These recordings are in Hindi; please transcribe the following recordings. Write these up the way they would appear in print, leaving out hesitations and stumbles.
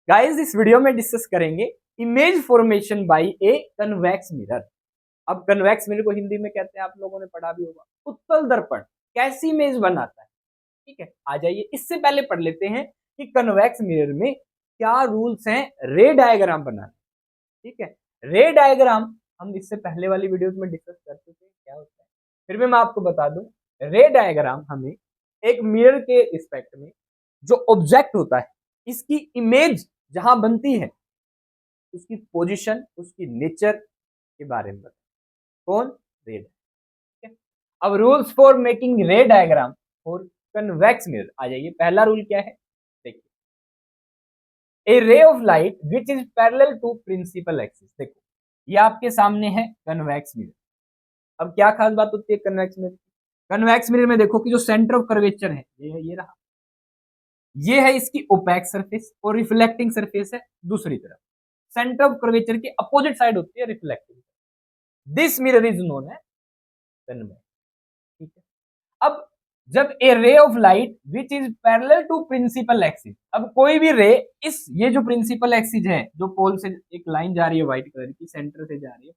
गाइस इस वीडियो में डिस्कस करेंगे image formation by A convex mirror. अब कन्वेक्स मिरर को हिंदी में कहते हैं, आप लोगों ने पढ़ा भी होगा, उत्तल दर्पण कैसी इमेज बनाता है। ठीक है, आ जाइए इससे पहले पढ़ लेते हैं कि कन्वेक्स मिरर में क्या रूल्स हैं रे डायग्राम बनाने। ठीक है, रे डायग्राम हम इससे पहले वाली वीडियोस में डिस्कस कर चुके हैं क्या होता है। फिर भी मैं आपको बता दूं, रे डायग्राम हमें एक मिरर के रिस्पेक्ट में जो ऑब्जेक्ट होता है इसकी इमेज जहां बनती है उसकी पोजीशन, उसकी नेचर के बारे में बताए। कौन? रे। ठीक है, अब rules for making ray diagram for convex mirror आ जाइए। पहला रूल क्या है, देखिए, a ray of light which is parallel to principal axis. देखो ये आपके सामने है कन्वेक्स मिरर। अब क्या खास बात होती है कन्वेक्स मिरर? कन्वेक्स मिरर में देखो कि जो सेंटर ऑफ कर्वेचर है ये है, ये रहा, ये है इसकी ओपैक सरफेस और रिफ्लेक्टिंग सरफेस है दूसरी तरफ। सेंटर ऑफ कर्वेचर की अपोजिट साइड होती है reflecting. This mirror is known as convex. ठीक है, अब जब a ray of light which is parallel to principal axis, अब कोई भी रे इस ये जो प्रिंसिपल एक्सिस है, जो पोल से एक लाइन जा रही है व्हाइट कलर की, सेंटर से जा रही है,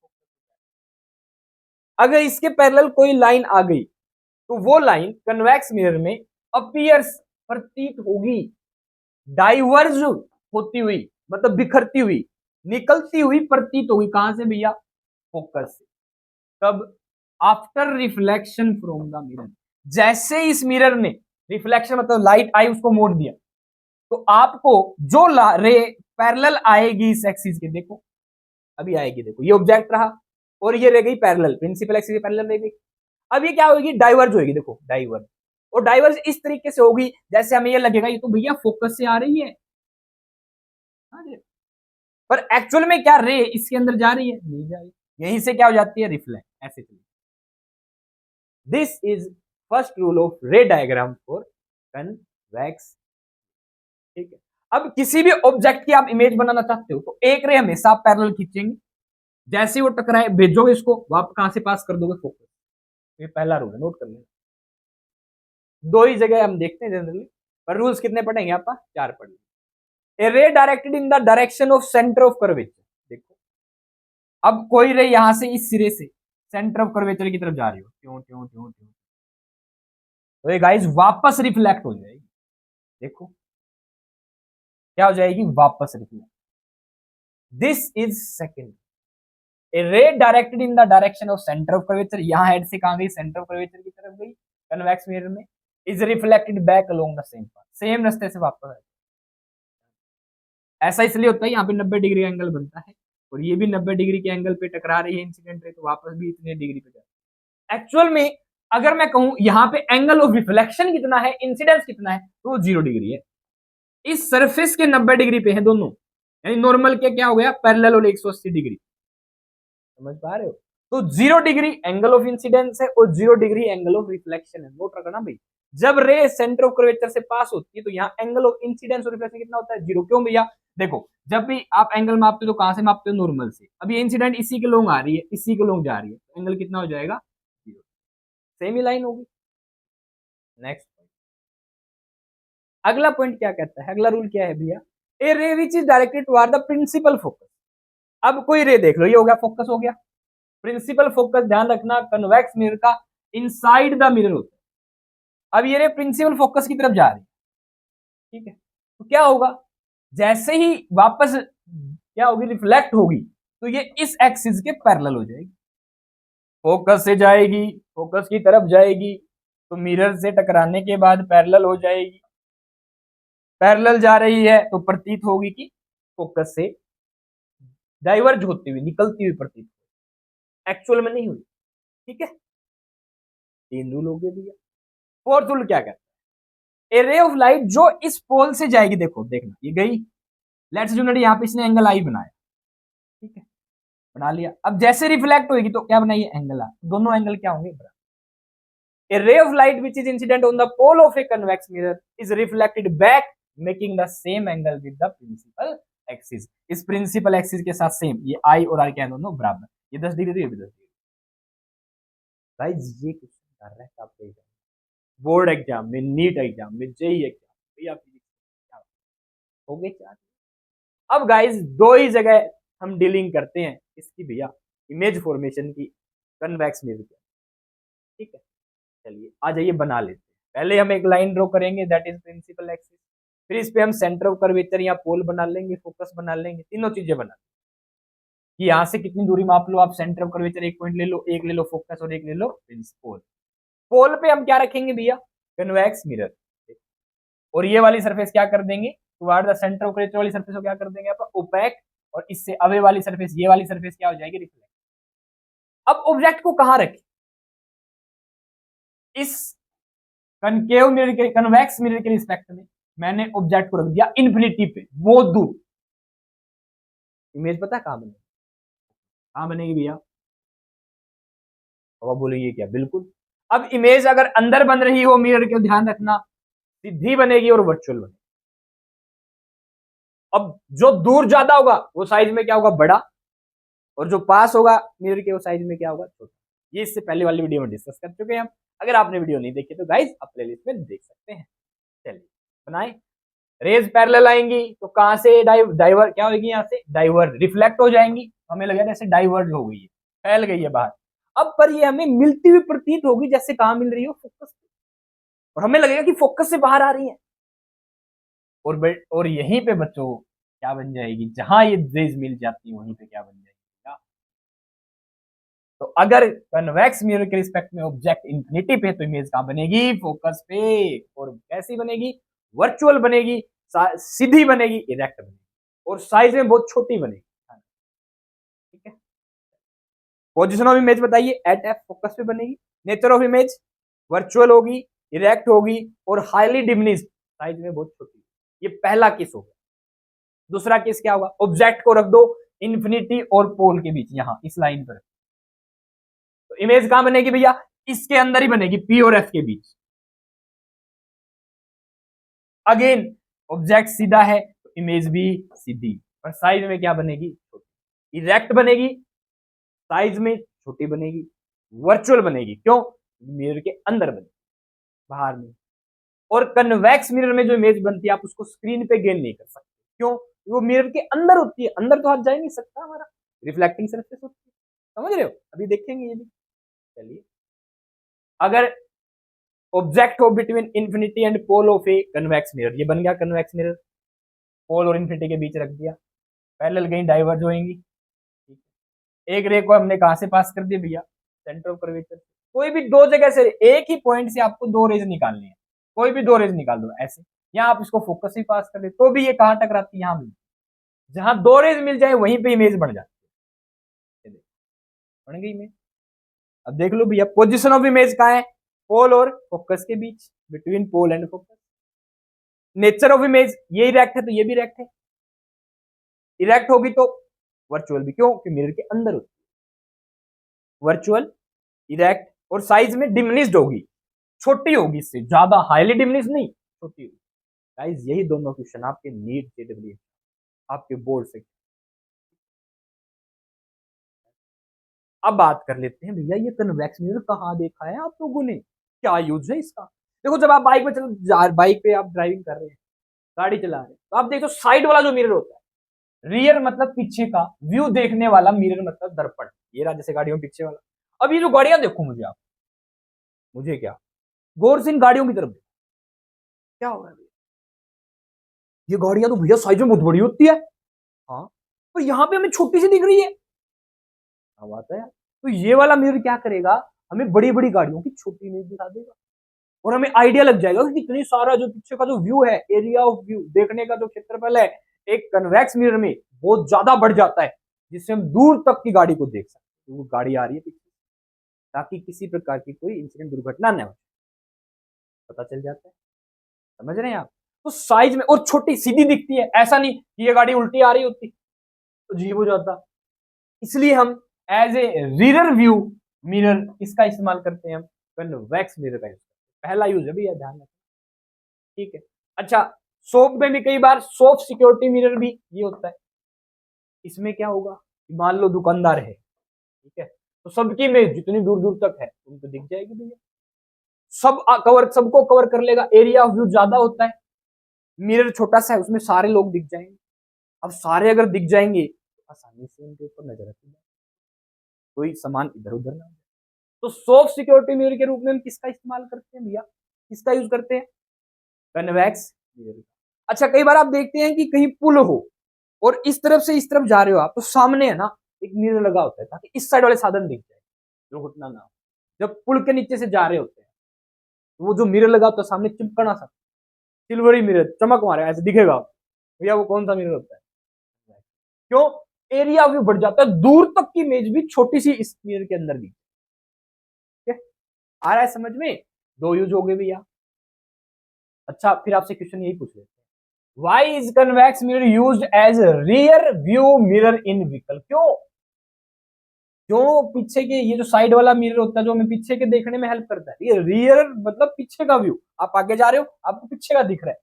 अगर इसके पैरेलल कोई लाइन आ गई तो वो लाइन कन्वेक्स मिरर में अपीयर्स प्रतीत होगी, डाइवर्ज होती हुई, मतलब बिखरती हुई, निकलती हुई प्रतीत होगी। कहां से भैया? फोकस से। कब? After reflection from the mirror. जैसे इस मिरर ने रिफ्लेक्शन मतलब लाइट आई उसको मोड़ दिया, तो आपको जो रे पैरेलल आएगी इस एक्सिस के, देखो अभी आएगी, देखो ये ऑब्जेक्ट रहा और ये रह गई पैरेलल, प्रिंसिपल एक्सिस के पैरेलल रह गई। अब ये क्या होगी? डाइवर्ज होगी, देखो डाइवर्ज। और डाइवर्ज इस तरीके से होगी जैसे हमें ये लगेगा ये तो भैया फोकस से आ रही है, पर एक्चुअल में क्या रे इसके अंदर जा रही है? नहीं जा रही। यहीं से क्या हो जाती है? रिफ्लेक्ट। ऐसे चलिए, this is first rule of रे डायग्राम फॉर कन्वेक्स। ठीक है, अब किसी भी ऑब्जेक्ट की आप इमेज बनाना चाहते हो तो एक रे हमेशा आप पैरेलल खींचेंगे, जैसे वो टकराए भेजोगे इसको, वो आप कहां से पास कर दोगे? फोकस। ये पहला रूल है, नोट कर लेना। दो ही जगह हम देखते हैं जनरली, पर रूल्स कितने पढ़ेंगे आप? 4 पढ़ेंगे। ए ray directed in the direction of centre of curvature. देखो अब कोई रे यहां से इस सिरे से सेंटर ऑफ कर्वेचर की तरफ जा रही हो, ट्यों ट्यों ट्यों ट्यों, तो ये गाइस वापस रिफ्लेक्ट हो जाएगी। देखो क्या हो जाएगी? वापस reflect. This is second. A ray directed in the direction of centre of curvature, यहां हेड से कहां गई? सेंटर ऑफ कर्वेचर की तरफ गई कन्वेक्स मिरर में, is reflected back along the same path, same रास्ते से वापस आएगी। ऐसा इसलिए होता है, यहाँ पे 90 डिग्री एंगल बनता है और ये भी 90 डिग्री के एंगल पे टकरा रही है इंसिडेंट रे, तो वापस भी इतने डिग्री पे जाए। एक्चुअल में अगर मैं कहूं यहाँ पे एंगल ऑफ रिफ्लेक्शन कितना है, इंसिडेंस कितना है, तो वो 0 डिग्री है। इस सरफेस के 90 डिग्री पे है दोनों, यानी नॉर्मल के क्या हो गया? पैरेलल और 180 डिग्री। समझ पा रहे हो? तो 0 डिग्री एंगल ऑफ इंसिडेंस है और 0 डिग्री एंगल ऑफ रिफ्लेक्शन है। नोट रखना भाई, जब रे सेंटर ऑफ कर्वेचर से पास होती है तो यहाँ एंगल ऑफ इंसिडेंस और रिफ्लेक्शन कितना होता है? 0। क्यों भैया? देखो जब भी आप एंगल मापते हो तो कहां से मापते हो? नॉर्मल से। अब ये इंसिडेंट इसी के लोग आ रही है, इसी के लोग जा रही है, तो एंगल कितना हो जाएगा? 0। सेम ही लाइन होगी। नेक्स्ट अगला पॉइंट क्या कहता है? अगला रूल क्या है भैया? A ray which is directed toward the principal focus. अब कोई रे देख लो, ये हो गया फोकस, हो गया प्रिंसिपल फोकस। ध्यान रखना कन्वेक्स मिरर का इनसाइड द मिरर होता है। अब ये रे प्रिंसिपल फोकस की तरफ जा रही है। ठीक है, तो क्या होगा? जैसे ही वापस क्या होगी? रिफ्लेक्ट होगी, तो ये इस एक्सिस के पैरेलल हो जाएगी, फोकस से जाएगी, फोकस की तरफ जाएगी, तो मिरर से टकराने के बाद पैरेलल हो जाएगी। पैरेलल जा रही है तो प्रतीत होगी कि फोकस से डाइवर्ज होती हुई, निकलती हुई प्रतीत, एक्चुअल में नहीं हुई। ठीक है, 3 रूल हो गए भैया। फोर्थ रूल क्या कहता है? ए रे ऑफ लाइट जो इस पोल से जाएगी, देखो देखना ये गई, लेट्स यूनिट यहाँ पे इसने एंगल आई बनाया। ठीक है, बना लिया। अब जैसे रिफ्लेक्ट होगी तो क्या बनाइए? एंगल आ, दोनों एंगल क्या होंगे? बराबर। A ray of light which is incident on the pole of a convex mirror is reflected back making the same angle with the principal axis। इस principal axis के साथ सेम, ये I और R क्या है? दोनों बराबर। ये 10 डिग्री, ये भी 10 डिग्री। गाइस ये क्वेश्चन कर रहा है आपके एग्जाम, बोर्ड एग्जाम में, नीट एग्जाम में, जेई एग्जाम में, या फिजिक्स हो गए 4। अब गाइस दो ही जगह हम डीलिंग करते हैं इसकी भैया, इमेज फॉर्मेशन की, कन्वेक्स मिरर की। ठीक है, चलिए आ जाइए बना लेते हैं। पहले हम एक लाइन ड्रॉ करेंगे दैट इज प्रिंसिपल एक्सिस, फिर इस पे हम सेंटर ऑफ कर्वेचर या पोल बना लेंगे, फोकस बना लेंगे, तीनों चीजें बना लेंगे कि यहाँ से कितनी दूरी माप लो आप, सेंटर ऑफ कर्वेचर एक पॉइंट ले लो, एक ले लो फोकस और एक ले लो पोल। पोल पे हम क्या रखेंगे भैया, कन्वेक्स मिरर, और ये वाली सरफेस क्या कर देंगे, toward the centre of curvature वाली सरफेस को क्या कर देंगे आप, ओपेक, और इससे अवे वाली सरफेस, ये वाली सरफेस क्या हो जाएगी, रिफ्लेक्ट। अब ऑब्जेक्ट को कहां रखें, इस कनकेव मिरर के, कन्वेक्स मिरर के रिस्पेक्ट में मैंने ऑब्जेक्ट को रख दिया इन्फिनिटी पे, बहुत दूर। इमेज पता है कहां बनेगी, कहां बनेगी भैया, अब बोलेंगे क्या, बिल्कुल। अब इमेज अगर अंदर बन रही हो मिरर के, ध्यान रखना सीधी बनेगी और वर्चुअल बनेगी। अब जो दूर ज्यादा होगा वो साइज में क्या होगा, बड़ा, और जो पास होगा मिरर के वो साइज में क्या होगा, छोटा। ये इससे पहले वाली वीडियो में डिस्कस कर चुके हैं हम। अगर आपने वीडियो नहीं देखी तो गाइस आप प्लेलिस्ट में देख सकते हैं। चलिए बनाए, रेज पैरेलल आएंगी तो कहां से डाइवर क्या होगी, यहाँ से डाइवर रिफ्लेक्ट हो जाएंगी, हमें लगेगा जैसे डाइवर्ज हो गई है, फैल गई है बाहर। अब पर ये हमें मिलती हुई प्रतीत होगी जैसे कहां मिल रही हो, फोकस, और हमें लगेगा कि फोकस से बाहर आ रही है। और यहीं पे बच्चों क्या बन जाएगी, जहां ये रेज मिल जाती है वहीं पे क्या बन जाएगी, तो अगर कन्वेक्स मिरर के रिस्पेक्ट में ऑब्जेक्ट इंफिनिटी पे, तो इमेज कहां बनेगी, फोकस पे, और कैसी बनेगी, वर्चुअल बनेगी, सीधी बनेगी, इरेक्ट बनेगी, और साइज में बहुत छोटी बनेगी। ठीक है, पोजीशन ऑफ इमेज बताइए, एट एफ फोकस पे बनेगी, नेचर ऑफ इमेज वर्चुअल होगी, इरेक्ट होगी, और हाईली डिमिनिश्ड, साइज में बहुत छोटी। ये पहला केस होगा। दूसरा केस क्या होगा, ऑब्जेक्ट को रख दो इन्फिनिटी और पोल के बीच, यहां इस लाइन पर, तो इमेज कहां बनेगी भैया, इसके अंदर ही बनेगी, पी और एफ के बीच। अगेन ऑब्जेक्ट सीधा है तो इमेज भी सीधी, और साइज में क्या बनेगी, छोटी, इरेक्ट बनेगी, साइज में छोटी बनेगी, वर्चुअल बनेगी, क्यों, मिरर के अंदर बनेगी, बाहर नहीं। और कन्वेक्स मिरर में जो इमेज बनती है आप उसको स्क्रीन पे गेन नहीं कर सकते, क्यों, वो मिरर के अंदर होती है, अंदर तो हाथ जा ही नहीं सकता हमारा, रिफ्लेक्टिंग सरफेस होती है, समझ रहे हो, अभी देखेंगे ये भी। चलिए, अगर ऑब्जेक्ट हो between infinity and pole of a convex mirror, ये बन गया कन्वेक्स मिरर, पोल और इंफिनिटी के बीच रख दिया, पैरेलल कहीं डाइवर्ज होएंगी। एक रे को हमने कहां से पास कर दिया भैया, सेंटर ऑफ कर्वेचर। कोई भी दो जगह से, एक ही पॉइंट से आपको दो रेज निकालनी है, कोई भी दो रेज निकाल दो ऐसे, या आप इसको फोकस से पास कर दे तो भी ये कहां टकराती है, यहां भी, जहां दो रेज मिल जाए वहीं पे इमेज बन जाती है, बन गई इमेज। अब देख लो भैया, पोजीशन ऑफ इमेज कहां है, पोल और फोकस के बीच, between pole and focus. Nature of image, ये इरेक्ट है तो ये भी इरेक्ट है, इरेक्ट होगी तो वर्चुअल भी, क्यों कि मिरर के अंदर होती है, वर्चुअल, इरेक्ट, और साइज में डिमिनिश्ड होगी, छोटी होगी, इससे ज्यादा हाईली डिमिनिश्ड नहीं, छोटी होगी। गाइस यही दोनों क्वेश्चन आपके नीट जेडब्ल्यू आपके बोर्ड से। अब बात कर लेते हैं भैया, ये कन्वेक्स मिरर कहाँ देखा है आप लोगों ने, क्या यूज है इसका। देखो जब आप बाइक पे बाइक पे आप ड्राइविंग कर रहे हैं, गाड़ी चला रहे हैं, तो आप देखो साइड वाला जो मिरर होता है, रियर मतलब पीछे का व्यू देखने वाला, मिरर मतलब दर्पण, ये रहा जैसे गाड़ियों पीछे वाला। अब ये जो गाड़ियां देखो, मुझे आप, मुझे क्या, गौर से इन गाड़ियों की तरफ देखो, क्या हो रहा है भैया, ये गाड़ियां तो भैया साइज में बहुत बड़ी होती है, हाँ, तो यहाँ पे हमें छोटी सी दिख रही है, क्या बात है। तो ये वाला मिरर क्या करेगा, हमें बड़ी बड़ी गाड़ियों की छोटी इमेज दिखा देगा, और हमें आइडिया लग जाएगा कि कितनी सारा जो पीछे का जो व्यू है, एरिया ऑफ व्यू देखने का जो क्षेत्रफल है, एक कन्वेक्स मिरर में बहुत ज्यादा बढ़ जाता है, जिससे हम दूर तक की गाड़ी को देख सकते हैं, वो गाड़ी आ रही है पीछे, ताकि किसी प्रकार की कोई इंसिडेंट दुर्घटना न हो, पता चल जाता है, समझ रहे हैं आप। तो साइज में और छोटी सीधी दिखती है, ऐसा नहीं कि ये गाड़ी उल्टी आ रही होती तो अजीब हो जाता। इसलिए हम as a rear view mirror इसका इस्तेमाल करते हैं, हम कन्वेक्स मिरर का पहला यूज है भैया, ध्यान रखना, ठीक है। अच्छा, सोप में भी कई बार सोप सिक्योरिटी मिरर भी ये होता है, इसमें क्या होगा, मान लो दुकानदार है, ठीक है, तो सबकी इमेज जितनी दूर दूर तक है उनको दिख जाएगी भैया, सब कवर, सबको कवर कर लेगा, एरिया ऑफ व्यू ज्यादा होता है, मिरर छोटा सा है उसमें सारे लोग दिख जाएंगे, अब सारे अगर दिख जाएंगे तो आसानी से उनके ऊपर नजर रखी जाए, कोई सामान इधर उधर ना हो जाए। तो सॉफ्ट सिक्योरिटी मिरर के रूप में हम किसका इस्तेमाल करते हैं भैया, किसका यूज करते हैं, कन्वेक्स मिरर। अच्छा, कई बार आप देखते हैं कि कहीं पुल हो और इस तरफ से इस तरफ जा रहे हो आप, तो सामने है ना एक मिरर लगा होता है ताकि इस साइड वाले साधन दिख जाए, दुर्घटना ना हो। जब पुल के नीचे से जा रहे होते हैं तो वो जो मिरर लगा होता है सामने चिपकना सा, सिल्वरी मिरर चमक मारे ऐसे दिखेगा भैया, वो कौन सा मिरर होता है। क्यों, एरिया व्यू बढ़ जाता है, दूर तक की इमेज भी छोटी सी इस मिरर के अंदर दिखती है। आ रहा है समझ में, दो यूज हो गए भैया। अच्छा, फिर आपसे क्वेश्चन यही पूछ लेते हैं, why is convex mirror use as rear view mirror in vehicle. क्यों, क्यों पीछे के ये जो साइड वाला मिरर होता है जो हमें पीछे के देखने में हेल्प करता है, ये रियर मतलब पीछे का व्यू, आप आगे जा रहे हो आपको पीछे का दिख रहा है,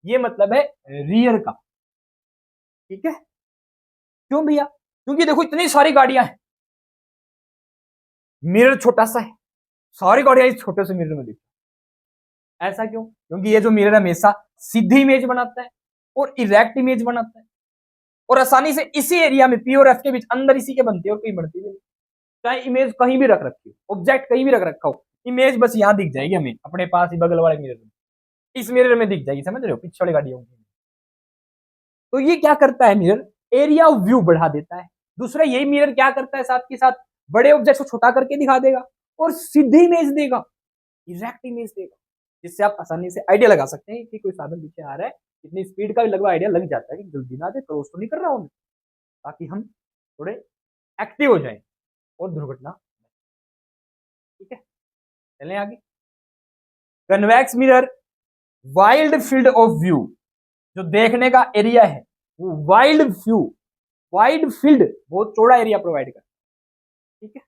ये मतलब है रियर का। ठीक है, क्यों भैया, क्योंकि देखो इतनी सारी गाड़ियां हैं, मिरर छोटा सा है, सारी गाड़ियां इस छोटे से मिरर में दिखती है। ऐसा क्यों, क्योंकि ये जो मिरर हमेशा सीधी इमेज बनाता है और इरेक्ट इमेज बनाता है, और आसानी से इसी एरिया में पी और एफ के बीच अंदर इसी के बनती है और कहीं बनती भी नहीं। चाहे इमेज कहीं भी रख रखी हो, ऑब्जेक्ट कहीं भी रख रखा हो, इमेज बस यहां दिख जाएगी हमें अपने पास ही बगल वाले मिरर में, इस मिरर में दिख जाएगी, समझ रहे हो, पीछे वाली गाड़ियों की। तो ये क्या करता है मिरर, एरिया ऑफ व्यू बढ़ा देता है। दूसरा यही मिरर क्या करता है साथ के साथ, बड़े ऑब्जेक्ट को छोटा करके दिखा देगा और सीधी इमेज देगा, इरेक्ट इमेज देगा, जिससे आप आसानी से आइडिया लगा सकते हैं कि कोई साधन पीछे आ रहा है, कितनी स्पीड का भी लगभग आइडिया लग जाता है कि जल्दी ना दे, क्रॉस तो नहीं कर रहा हूं, ताकि हम थोड़े एक्टिव हो जाएं और दुर्घटना। ठीक है, चलें आगे। Convex mirror wild field of view, जो देखने का एरिया है वो वाइल्ड व्यू, वाइड फील्ड, बहुत चौड़ा एरिया प्रोवाइड करता है। ठीक है,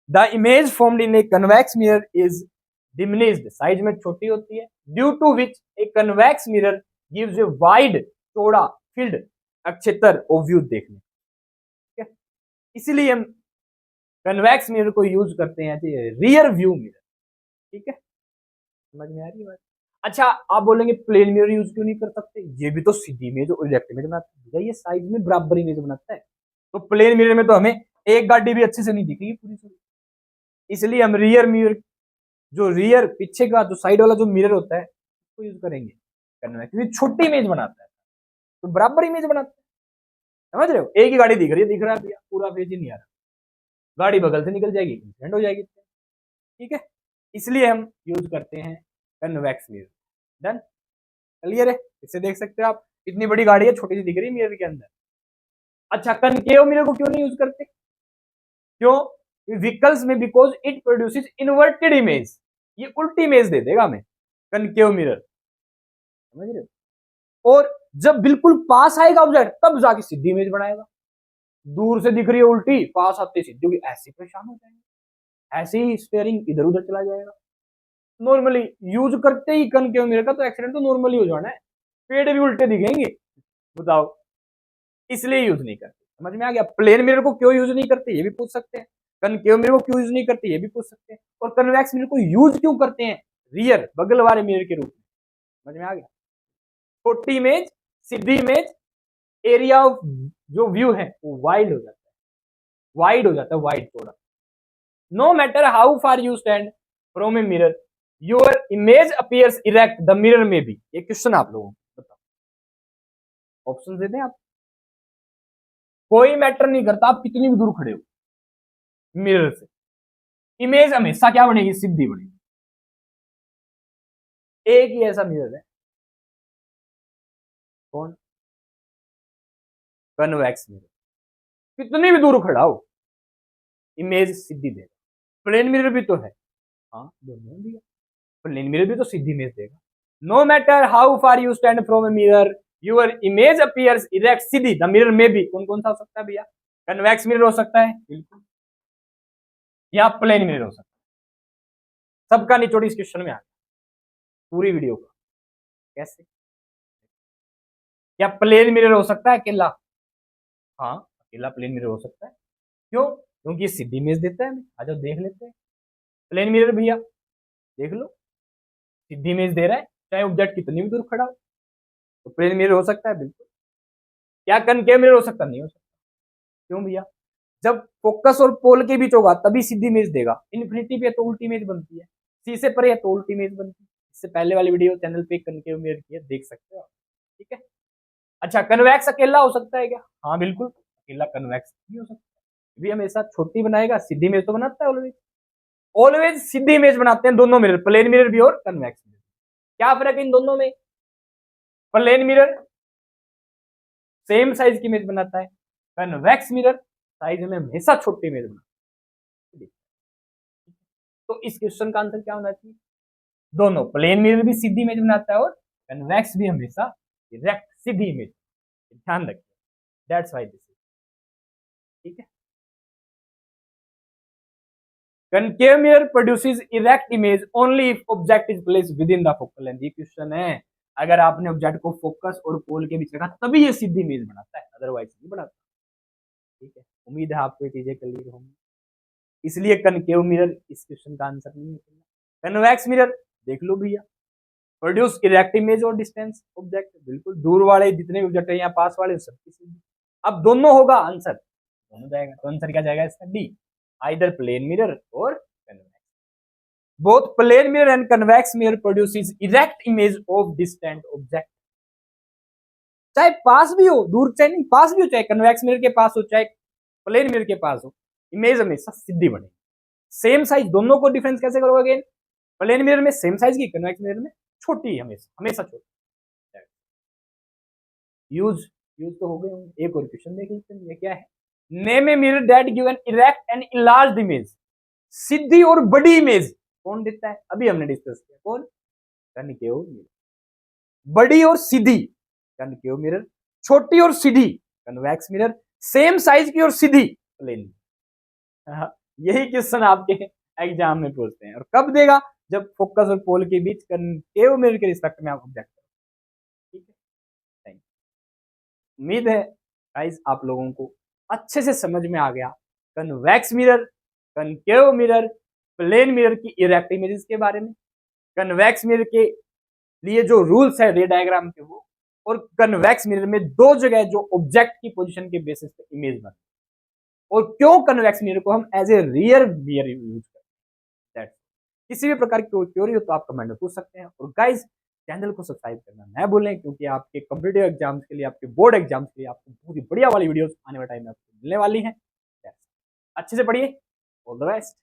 the image formed in a convex mirror is diminished, size में छोटी होती है, due to which a convex mirror gives a wide, चौड़ा फील्ड, क्षेत्र ऑफ व्यू देखने। ठीक है, इसीलिए हम कन्वेक्स मिरर को यूज करते हैं रियर व्यू मिरर। ठीक है, समझ में आ रही है बात। अच्छा, आप बोलेंगे प्लेन मिरर यूज क्यों नहीं कर सकते, ये भी तो सीधी इमेज और इरेक्ट इमेज बनाता है, ये साइज में बराबर इमेज बनाता है, तो प्लेन मिरर में तो हमें एक गाड़ी भी अच्छे से नहीं दिखेगी पूरी पूरी, इसलिए हम रियर मिरर, जो रियर पीछे का जो साइड वाला जो मिरर होता है उसको यूज करेंगे करना है, क्योंकि छोटी इमेज बनाता है तो बराबर इमेज बनाता है। समझ रहे हो, एक ही गाड़ी दिख रही है, दिख रहा है भैया, पूरा फेज ही नहीं आ रहा, गाड़ी बगल से निकल जाएगी, इंसिडेंट हो जाएगी। ठीक है, इसलिए हम यूज करते हैं कन्वेक्स मिरर। डन, क्लियर है, इससे देख सकते हो आप, इतनी बड़ी गाड़ी है छोटी सी दिख रही है मिरर के अंदर। अच्छा, कनकेव मिरर को क्यों नहीं यूज करते, क्यों, व्हीकल्स में, because it produces inverted image, ये उल्टी इमेज दे देगा हमें कनकेव मिरर, समझ रहे हो, और जब बिल्कुल पास आएगा ऑब्जेक्ट तब जाके सीधी इमेज बनाएगा, दूर से दिख रही है उल्टी, पास आते सीधी होगी, ऐसे परेशान हो जाएंगे, ऐसे ही स्टीयरिंग इधर उधर चला जाएगा। नॉर्मली यूज करते ही कनकेव मिरर का तो एक्सीडेंट तो नॉर्मली हो जाना है, पेड़ भी उल्टे दिखेंगे, बताओ, इसलिए यूज नहीं करते। समझ में आ गया, प्लेन मिरर को क्यों यूज नहीं करते ये भी पूछ सकते हैं, कनकेव मिरर को क्यों यूज नहीं करते ये भी पूछ सकते हैं, और कन्वेक्स मिरर को यूज क्यों करते हैं रियर बगल वाले मिरर के रूप में। समझ में आ गया, छोटी image, Sidhi image, area of जो व्यू है वो वाइड हो जाता है, वाइड हो जाता है, वाइड थोड़ा। No matter how far you stand from a mirror your image appears erect the mirror में भी। ये क्वेश्चन आप लोगों को बताओ, ऑप्शन देते हैं आप, कोई मैटर नहीं करता आप कितनी भी दूर खड़े हो मिरर से, इमेज हमेशा क्या बनेगी, सीधी बनेगी। एक ही ऐसा मिरर है, कौन, कन्वेक्स मिरर, कितनी भी दूर खड़ा हो इमेज सीधी देगा। प्लेन मिरर भी तो है, हाँ दोनों भी है, प्लेन मिरर भी तो सीधी इमेज देगा। No matter how far you stand from a mirror your image appears erect, सीधी द मिरर में भी, कौन कौन सा हो सकता है भैया, कन्वेक्स मिरर हो सकता है बिल्कुल, या प्लेन मिरर हो सकता है, सबका निचोड़ इस क्वेश्चन में आ गया पूरी वीडियो का। कैसे, या प्लेन मिरर हो सकता है अकेला, हाँ अकेला प्लेन मिरर हो सकता है, क्यों, क्योंकि ये सीधी इमेज देता है हमें, आ जाओ देख लेते हैं। प्लेन मिरर भैया देख लो, सीधी इमेज दे रहा है चाहे ऑब्जेक्ट कितनी भी दूर खड़ा हो, तो प्लेन मिरर हो सकता है बिल्कुल। क्या कनकेव मिरर हो सकता? नहीं हो सकता। क्यों भैया? जब फोकस और पोल के बीच होगा तभी सीधी इमेज देगा। इन्फिनिटी पे तो उल्टी इमेज बनती है, सी से परे है तो उल्टी इमेज बनती है। इससे पहले वाली वीडियो चैनल पे कनकेव मिरर की है, देख सकते हो, ठीक है। अच्छा, कन्वेक्स अकेला हो सकता है क्या? हाँ बिल्कुल, अकेला कन्वेक्स भी हो सकता है। भी हमेशा छोटी बनाएगा, सीधी इमेज तो बनाता है ऑलवेज। ऑलवेज सीधी इमेज बनाते हैं दोनों मिरर, प्लेन मिरर भी और कन्वेक्स मिरर। क्या फर्क है इन दोनों में? प्लेन मिरर सेम साइज की इमेज बनाता है, कन्वेक्स मिरर साइज में हमेशा छोटी इमेज बनाता है। तो इस क्वेश्चन का आंसर क्या होना चाहिए? दोनों, प्लेन मिरर भी सीधी इमेज बनाता है और कन्वेक्स भी हमेशा डायरेक्ट सीधी इमेज। ध्यान रखिए, दैट्स व्हाई दिस, ठीक है। Concave mirror produces erect image only if object is placed with in the focal length. ये क्वेश्चन है, अगर आपने ऑब्जेक्ट को फोकस और पोल के बीच रखा तभी ये सीधी इमेज बनाता है, अदरवाइज नहीं बनाता, ठीक है। उम्मीद है आपको ये चीजें क्लियर होंगी। इसलिए कनकेव मिरर इस क्वेश्चन का आंसर नहीं है। कन्वेक्स मिरर देख लो भैया, प्रोड्यूस इरेक्ट इमेज और डिस्टेंस ऑब्जेक्ट, बिल्कुल दूर वाले जितने ऑब्जेक्ट है यहाँ पास वाले सबकी सीधी। अब दोनों होगा आंसर, दोनों जाएगा, तो आंसर क्या जाएगा इसका? डी, आइदर प्लेन मिरर और convex. Both plane mirror and convex mirror produces erect image of distant object. चाहे पास भी हो, दूर चाहे नहीं, पास भी हो, चाहे कन्वेक्स मिरर के पास हो चाहे प्लेन मिरर के पास हो, इमेज हमेशा सीधी बनेगी। सेम साइज, दोनों को डिफरेंस कैसे करोगे? अगेन, प्लेन मिरर में सेम साइज की, कन्वेक्स मिरर में छोटी, हमेशा हमेशा छोटी। यूज यूज तो हो गए होंगे। एक और क्वेश्चन देख लेते हैं, ये क्या है? Name a mirror that give an erect and enlarged image. सीधी और बड़ी इमेज कौन देता है? अभी हमने डिस्कस किया, कौन? Concave mirror. बड़ी और सीधी कनकेव मिरर, छोटी और सीधी कन्वेक्स मिरर, सेम साइज की और सीधी प्लेन। यही क्वेश्चन आपके एग्जाम में पूछते हैं, और कब देगा? जब फोकस और पोल के बीच कनकेव मिरर के रिस्पेक्ट में आप ऑब्जेक्ट करो, ठीक है। Thank you. उम्मीद है गाइस आप लोगों को अच्छे से समझ में आ गया convex mirror, concave mirror, plane mirror की इरेक्ट इमेजेस के बारे में, कन्वेक्स मिरर के लिए जो रूल्स है रे डायग्राम के वो, और कन्वेक्स मिरर में दो जगह जो ऑब्जेक्ट की पोजीशन के बेसिस पे इमेज बनती है, और क्यों कन्वेक्स मिरर को हम as a rear mirror use करते हैं। किसी भी प्रकार की क्वेरी हो तो आप कमेंट में पूछ सकते हैं। और गाइस, चैनल को सब्सक्राइब करना न भूलें, क्योंकि आपके कॉम्पिटिटिव एग्जाम्स के लिए, आपके बोर्ड एग्जाम्स के लिए आपको पूरी बढ़िया वाली वीडियोस आने वाले टाइम में आपको मिलने वाली हैं। अच्छे से पढ़िए, ऑल द बेस्ट।